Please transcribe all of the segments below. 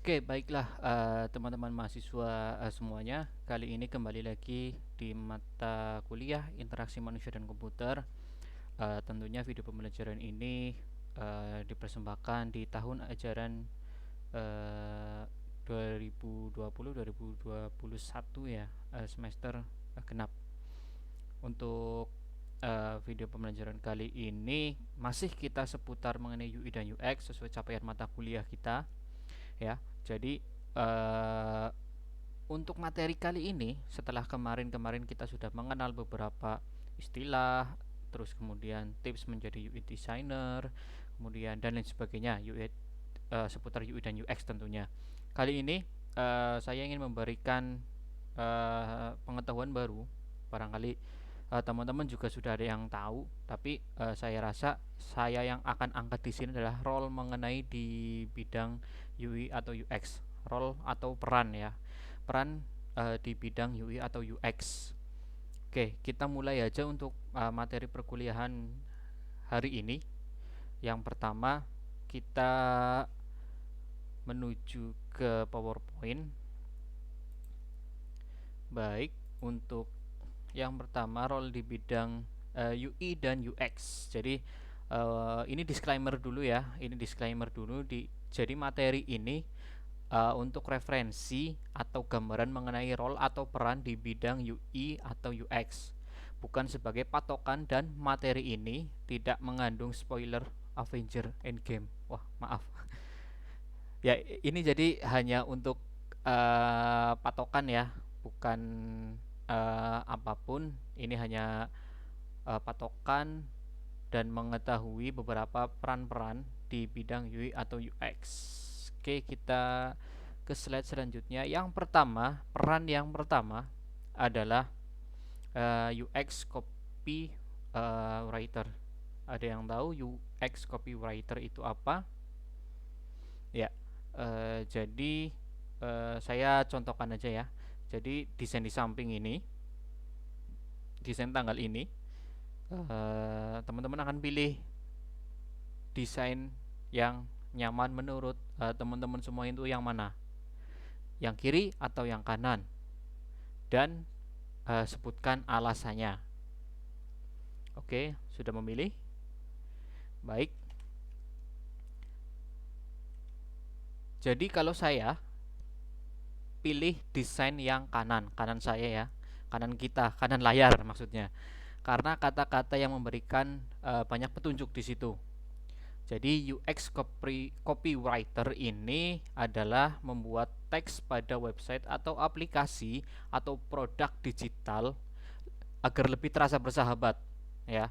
Oke, baiklah teman-teman mahasiswa semuanya. Kali ini kembali lagi di mata kuliah Interaksi Manusia dan Komputer. Tentunya video pembelajaran ini dipersembahkan di tahun ajaran eh, 2020-2021 ya, semester genap. Untuk video pembelajaran kali ini masih kita seputar mengenai UI dan UX sesuai capaian mata kuliah kita ya. Jadi uh, untuk materi kali ini, setelah kemarin-kemarin kita sudah mengenal beberapa istilah, terus kemudian tips menjadi UI designer, kemudian dan lain sebagainya, UI seputar UI dan UX tentunya. Kali ini saya ingin memberikan pengetahuan baru. Barangkali teman-teman juga sudah ada yang tahu, tapi saya rasa saya yang akan angkat di sini adalah role mengenai di bidang UI atau UX, role atau peran ya, peran di bidang UI atau UX. Oke, kita mulai aja untuk materi perkuliahan hari ini. Yang pertama, kita menuju ke PowerPoint. Baik, untuk yang pertama role di bidang UI dan UX. Jadi ini disclaimer dulu ya. Ini disclaimer dulu jadi materi ini untuk referensi atau gambaran mengenai role atau peran di bidang UI atau UX. Bukan sebagai patokan dan materi ini tidak mengandung spoiler Avenger Endgame. Wah, maaf. Ya, ini jadi hanya untuk patokan ya, bukan apapun. Ini hanya patokan dan mengetahui beberapa peran-peran di bidang UI atau UX. Oke, kita ke slide selanjutnya. Yang pertama, peran yang pertama adalah UX copy writer. Ada yang tahu UX copywriter itu apa? Ya, jadi saya contohkan aja ya. Jadi desain di samping ini, desain tanggal ini, teman-teman akan pilih desain yang nyaman menurut teman-teman semua itu yang mana? Yang kiri atau yang kanan? Dan sebutkan alasannya. Oke, sudah memilih? Baik. Jadi kalau saya pilih desain yang kanan, kanan saya ya, kanan kita, kanan layar maksudnya. Karena kata-kata yang memberikan banyak petunjuk di situ. Jadi UX copywriter ini adalah membuat teks pada website atau aplikasi atau produk digital agar lebih terasa bersahabat ya.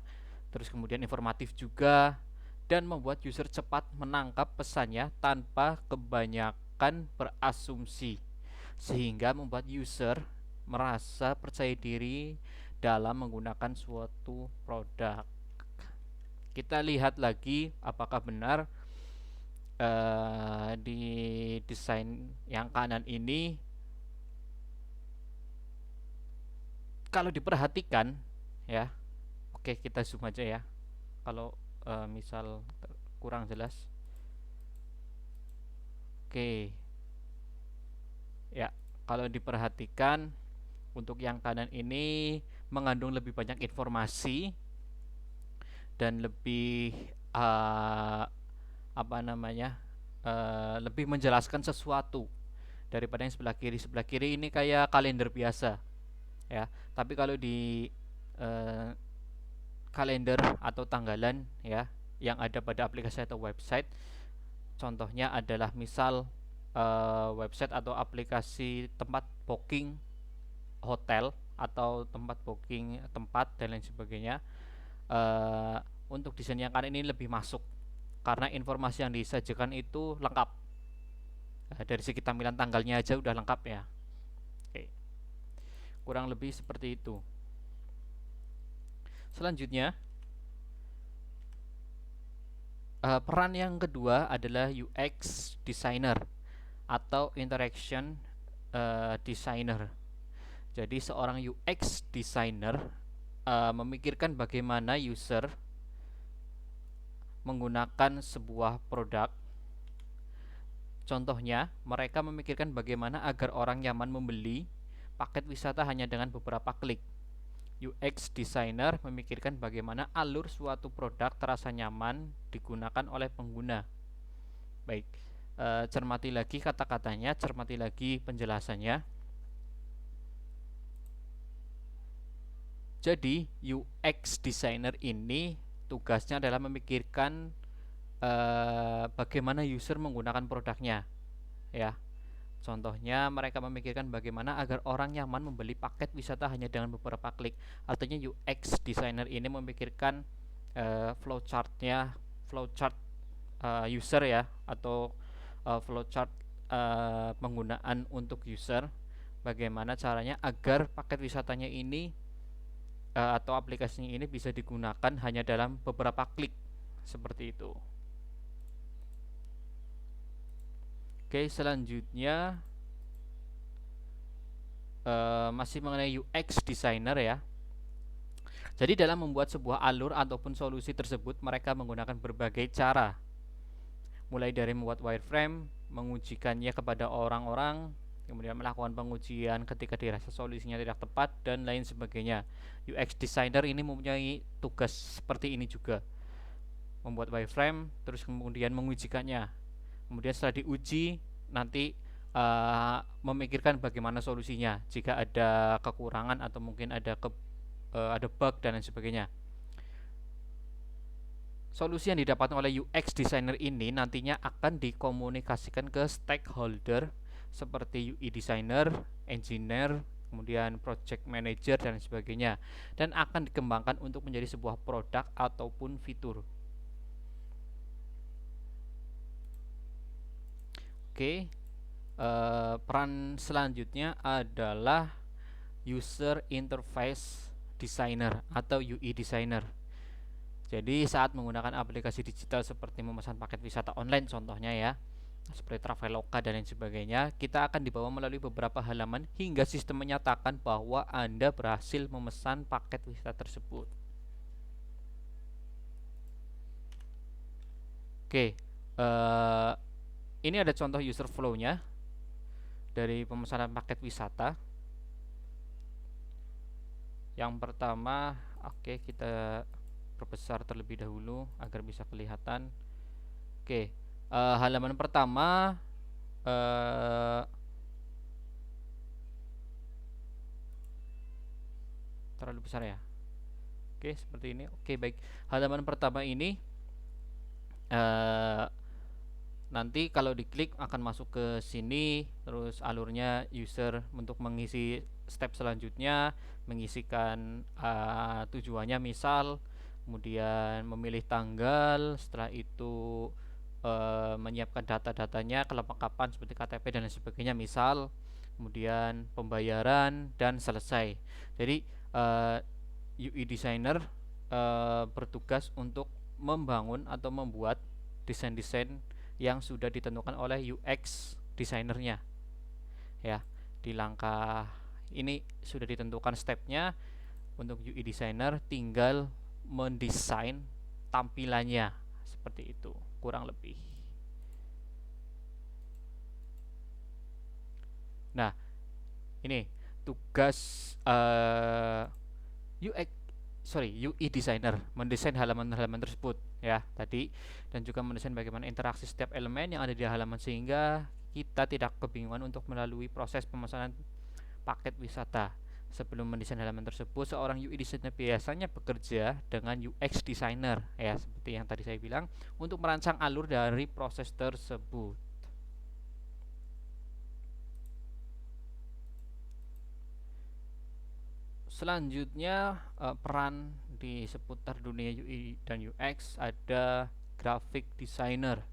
Terus kemudian informatif juga dan membuat user cepat menangkap pesannya tanpa kebanyakan berasumsi sehingga membuat user merasa percaya diri dalam menggunakan suatu produk. Kita lihat lagi apakah benar di desain yang kanan ini kalau diperhatikan ya. Oke, kita zoom aja ya. Kalau misal kurang jelas. Oke. Ya, kalau diperhatikan untuk yang kanan ini mengandung lebih banyak informasi dan lebih apa namanya? Lebih menjelaskan sesuatu daripada yang sebelah kiri. Sebelah kiri ini kayak kalender biasa, ya. Tapi kalau di uh, kalender atau tanggalan ya yang ada pada aplikasi atau website, contohnya adalah misal website atau aplikasi tempat booking hotel atau tempat booking tempat dan lain sebagainya. uh, untuk desain yang kanan ini lebih masuk karena informasi yang disajikan itu lengkap. Dari segi tampilan tanggalnya aja udah lengkap ya. Oke, kurang lebih seperti itu. Selanjutnya, peran yang kedua adalah UX designer atau interaction designer. Jadi seorang UX designer memikirkan bagaimana user menggunakan sebuah produk. Contohnya, mereka memikirkan bagaimana agar orang nyaman membeli paket wisata hanya dengan beberapa klik. UX designer memikirkan bagaimana alur suatu produk terasa nyaman digunakan oleh pengguna. Baik, cermati lagi kata-katanya, cermati lagi penjelasannya. Jadi, UX designer ini tugasnya adalah memikirkan bagaimana user menggunakan produknya, ya. Contohnya, mereka memikirkan bagaimana agar orang nyaman membeli paket wisata hanya dengan beberapa klik. Artinya UX designer ini memikirkan flowchart user ya, atau flowchart penggunaan untuk user. Bagaimana caranya agar paket wisatanya ini atau aplikasinya ini bisa digunakan hanya dalam beberapa klik, seperti itu. Oke, selanjutnya masih mengenai UX designer ya. Jadi dalam membuat sebuah alur ataupun solusi tersebut, mereka menggunakan berbagai cara, mulai dari membuat wireframe, mengujikannya kepada orang-orang, kemudian melakukan pengujian ketika dirasa solusinya tidak tepat, dan lain sebagainya. UX designer ini mempunyai tugas seperti ini juga, membuat wireframe, terus kemudian mengujikannya, kemudian setelah diuji nanti memikirkan bagaimana solusinya jika ada kekurangan atau mungkin ada bug dan lain sebagainya. Solusi yang didapatkan oleh UX designer ini nantinya akan dikomunikasikan ke stakeholder seperti UI designer, engineer, kemudian project manager dan sebagainya, dan akan dikembangkan untuk menjadi sebuah produk ataupun fitur. Oke, peran selanjutnya adalah user interface designer atau UI designer. Jadi saat menggunakan aplikasi digital seperti memesan paket wisata online contohnya ya, seperti Traveloka dan lain sebagainya, kita akan dibawa melalui beberapa halaman hingga sistem menyatakan bahwa Anda berhasil memesan paket wisata tersebut. Oke, ini ada contoh user flow-nya dari pemesanan paket wisata. Yang pertama, oke, kita perbesar terlebih dahulu agar bisa kelihatan. Oke, halaman pertama terlalu besar ya. Oke, seperti ini. Oke, baik. Halaman pertama ini nanti kalau diklik akan masuk ke sini, terus alurnya user untuk mengisi step selanjutnya, mengisikan tujuannya misal, kemudian memilih tanggal, setelah itu menyiapkan data-datanya, kelengkapan seperti KTP dan lain sebagainya misal, kemudian pembayaran dan selesai. Jadi UI designer bertugas untuk membangun atau membuat desain-desain yang sudah ditentukan oleh UX desainernya ya. Di langkah ini sudah ditentukan stepnya, untuk UI designer tinggal mendesain tampilannya seperti itu kurang lebih. Nah, ini tugas UI designer mendesain halaman-halaman tersebut ya tadi, dan juga mendesain bagaimana interaksi setiap elemen yang ada di halaman sehingga kita tidak kebingungan untuk melalui proses pemesanan paket wisata. Sebelum mendesain halaman tersebut, seorang UI designer biasanya bekerja dengan UX designer ya, seperti yang tadi saya bilang, untuk merancang alur dari proses tersebut. Selanjutnya peran di seputar dunia UI dan UX ada graphic designer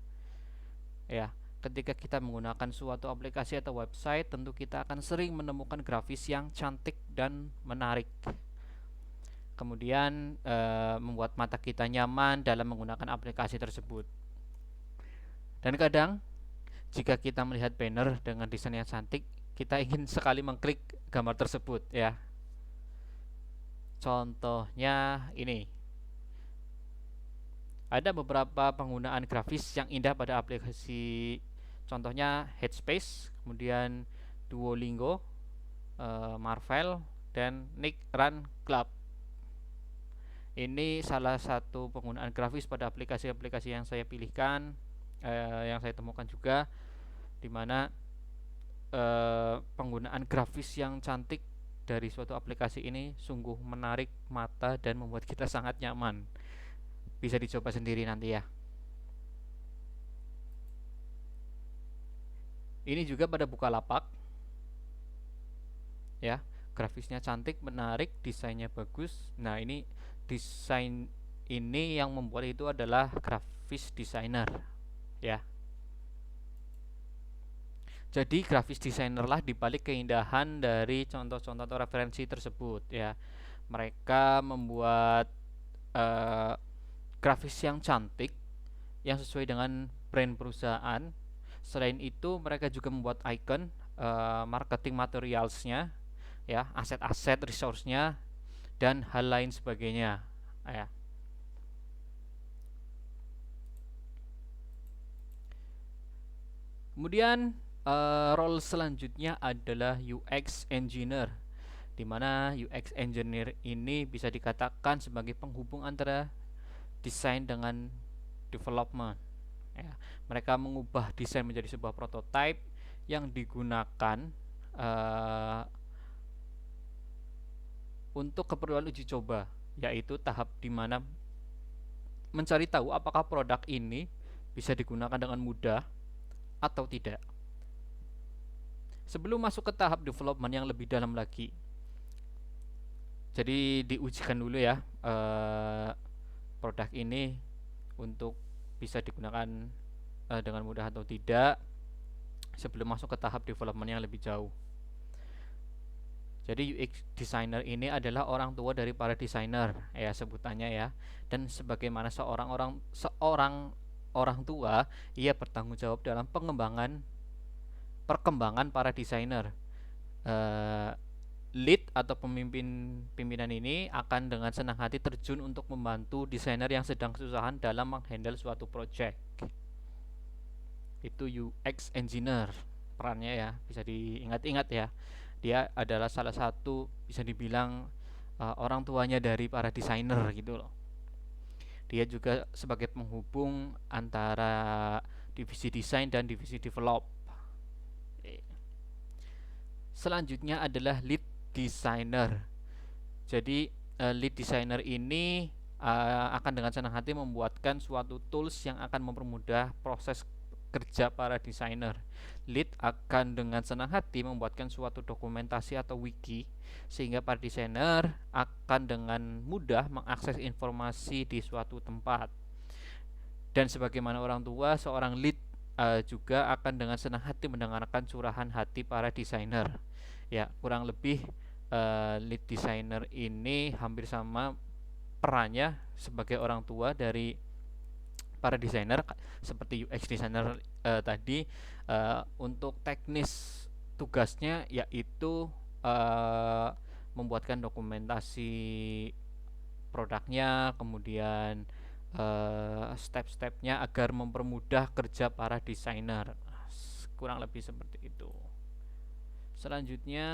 ya. Ketika kita menggunakan suatu aplikasi atau website, tentu kita akan sering menemukan grafis yang cantik dan menarik, kemudian membuat mata kita nyaman dalam menggunakan aplikasi tersebut. Dan kadang jika kita melihat banner dengan desain yang cantik, kita ingin sekali mengklik gambar tersebut ya. Contohnya ini. Ada beberapa penggunaan grafis yang indah pada aplikasi. Contohnya Headspace, kemudian Duolingo, Marvel, dan Nick Run Club. Ini salah satu penggunaan grafis pada aplikasi-aplikasi yang saya pilihkan, yang saya temukan juga, di mana penggunaan grafis yang cantik dari suatu aplikasi ini sungguh menarik mata dan membuat kita sangat nyaman. Bisa dicoba sendiri nanti ya. Ini juga pada Bukalapak ya, grafisnya cantik, menarik, desainnya bagus. Nah, ini desain ini yang membuat itu adalah grafis designer ya. Jadi grafis designer lah dibalik keindahan dari contoh-contoh atau referensi tersebut ya. Mereka membuat uh, grafis yang cantik yang sesuai dengan brand perusahaan. Selain itu mereka juga membuat icon, marketing materialsnya ya, aset-aset resource-nya, dan hal lain sebagainya ya. Kemudian role selanjutnya adalah UX engineer, di mana UX engineer ini bisa dikatakan sebagai penghubung antara desain dengan development ya. Mereka mengubah desain menjadi sebuah prototype yang digunakan untuk keperluan uji coba, yaitu tahap di mana mencari tahu apakah produk ini bisa digunakan dengan mudah atau tidak. Sebelum masuk ke tahap development yang lebih dalam lagi, jadi diujikan dulu ya produk ini untuk bisa digunakan dengan mudah atau tidak sebelum masuk ke tahap development yang lebih jauh. Jadi UX designer ini adalah orang tua dari para desainer ya sebutannya ya. Dan sebagaimana seorang orang tua, ia bertanggung jawab dalam perkembangan para desainer. Lead atau pimpinan ini akan dengan senang hati terjun untuk membantu desainer yang sedang kesusahan dalam menghandle suatu project. Itu UX engineer perannya ya, bisa diingat-ingat ya. Dia adalah salah satu bisa dibilang orang tuanya dari para desainer gitu loh. Dia juga sebagai penghubung antara divisi desain dan divisi develop. Selanjutnya adalah lead designer. Jadi lead designer ini akan dengan senang hati membuatkan suatu tools yang akan mempermudah proses kerja para desainer. Lead akan dengan senang hati membuatkan suatu dokumentasi atau wiki sehingga para desainer akan dengan mudah mengakses informasi di suatu tempat. Dan sebagaimana orang tua, seorang lead juga akan dengan senang hati mendengarkan curahan hati para desainer. Ya, kurang lebih lead designer ini hampir sama perannya sebagai orang tua dari para desainer seperti UX designer tadi. Untuk teknis tugasnya yaitu membuatkan dokumentasi produknya, kemudian step-stepnya agar mempermudah kerja para desainer. Kurang lebih seperti itu. Selanjutnya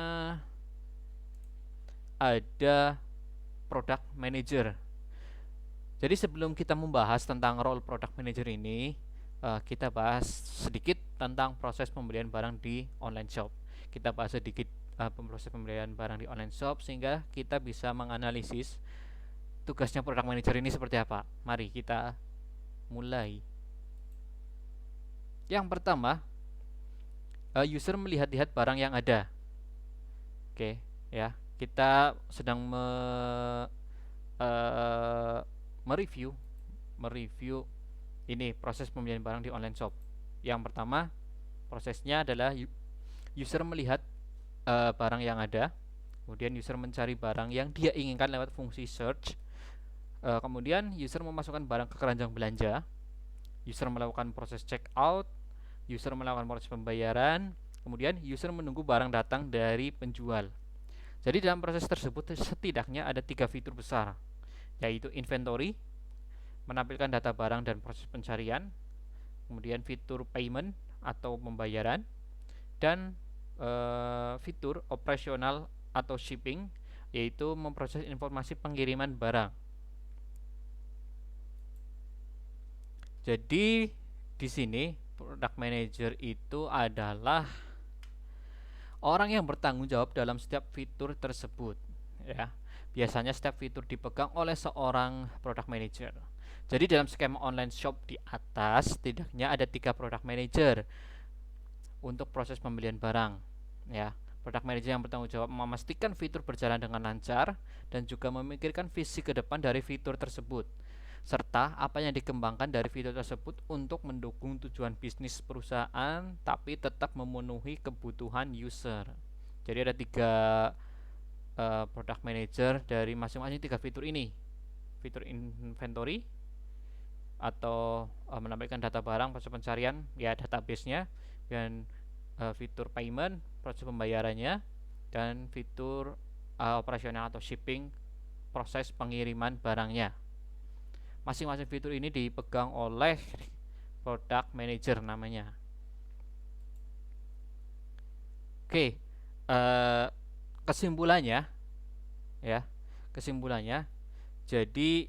ada product manager. Jadi sebelum kita membahas tentang role product manager ini, kita bahas sedikit tentang proses pembelian barang di online shop. Kita bahas sedikit proses pembelian barang di online shop sehingga kita bisa menganalisis tugasnya product manager ini seperti apa. Mari kita mulai. Yang pertama, user melihat-lihat barang yang ada. Oke, ya. Kita sedang mereview ini proses pembelian barang di online shop. Yang pertama, prosesnya adalah user melihat barang yang ada, kemudian user mencari barang yang dia inginkan lewat fungsi search, kemudian user memasukkan barang ke keranjang belanja, user melakukan proses check out, user melakukan proses pembayaran, kemudian user menunggu barang datang dari penjual. Jadi dalam proses tersebut setidaknya ada 3 fitur besar, yaitu inventory, menampilkan data barang dan proses pencarian, kemudian fitur payment atau pembayaran, dan fitur operasional atau shipping, yaitu memproses informasi pengiriman barang. Jadi di sini product manager itu adalah orang yang bertanggung jawab dalam setiap fitur tersebut, ya. Biasanya setiap fitur dipegang oleh seorang product manager. Jadi dalam skema online shop di atas setidaknya ada 3 product manager untuk proses pembelian barang, ya. Product manager yang bertanggung jawab memastikan fitur berjalan dengan lancar dan juga memikirkan visi ke depan dari fitur tersebut, serta apa yang dikembangkan dari fitur tersebut untuk mendukung tujuan bisnis perusahaan tapi tetap memenuhi kebutuhan user. Jadi ada 3 product manager dari masing-masing 3 fitur ini. Fitur inventory atau menampilkan data barang, proses pencarian, ya database-nya, dan fitur payment, proses pembayarannya, dan fitur operasional atau shipping, proses pengiriman barangnya. Masing-masing fitur ini dipegang oleh product manager namanya. Oke, kesimpulannya, ya, kesimpulannya, jadi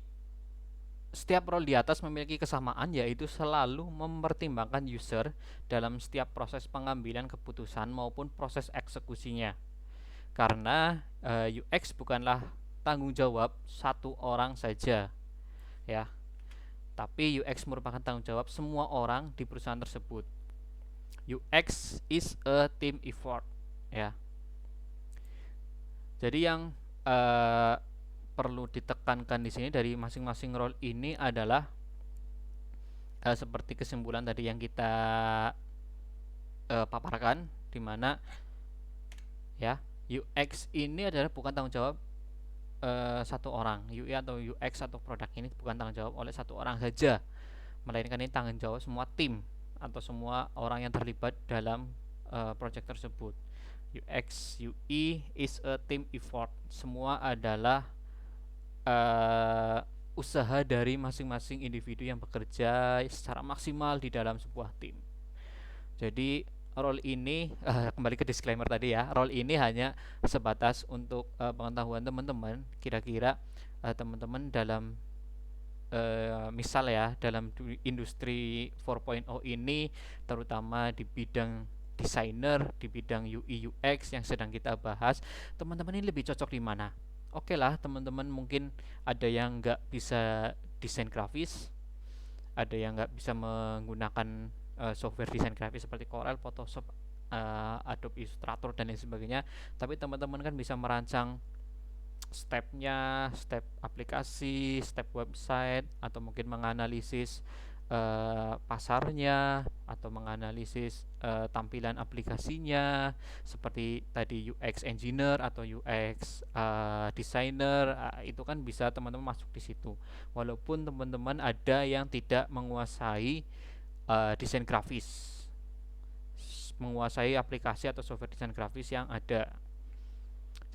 setiap role di atas memiliki kesamaan, yaitu selalu mempertimbangkan user dalam setiap proses pengambilan keputusan maupun proses eksekusinya. Karena UX bukanlah tanggung jawab satu orang saja, ya, tapi UX merupakan tanggung jawab semua orang di perusahaan tersebut. UX is a team effort, ya. Jadi yang perlu ditekankan di sini dari masing-masing role ini adalah seperti kesimpulan tadi yang kita paparkan, di mana ya UX ini adalah bukan tanggung jawab satu orang. UI atau UX atau produk ini bukan tanggung jawab oleh satu orang saja, melainkan ini tanggung jawab semua tim atau semua orang yang terlibat dalam project tersebut. UX UI is a team effort. Semua adalah usaha dari masing-masing individu yang bekerja secara maksimal di dalam sebuah tim. Jadi role ini kembali ke disclaimer tadi ya, role ini hanya sebatas untuk pengetahuan teman-teman. Kira-kira teman-teman dalam misal ya, dalam industri 4.0 ini, terutama di bidang desainer, di bidang UI UX yang sedang kita bahas, teman-teman ini lebih cocok di mana? Oke lah, teman-teman mungkin ada yang nggak bisa desain grafis, ada yang nggak bisa menggunakan software desain grafis seperti Corel, Photoshop, Adobe Illustrator dan lain sebagainya. Tapi teman-teman kan bisa merancang stepnya, step aplikasi, step website, atau mungkin menganalisis pasarnya, atau menganalisis tampilan aplikasinya, seperti tadi UX engineer atau UX designer. Itu kan bisa teman-teman masuk di situ, walaupun teman-teman ada yang tidak menguasai desain grafis, menguasai aplikasi atau software desain grafis yang ada.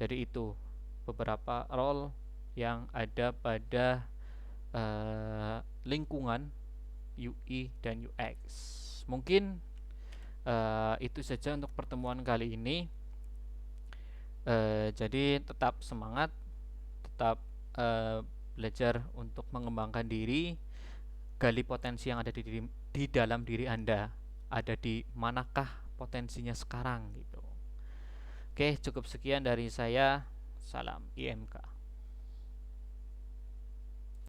Jadi itu beberapa role yang ada pada lingkungan UI dan UX. Mungkin itu saja untuk pertemuan kali ini. Jadi tetap semangat, tetap belajar untuk mengembangkan diri, gali potensi yang ada di dalam diri Anda. Ada di manakah potensinya sekarang gitu. Oke, cukup sekian dari saya. Salam IMK.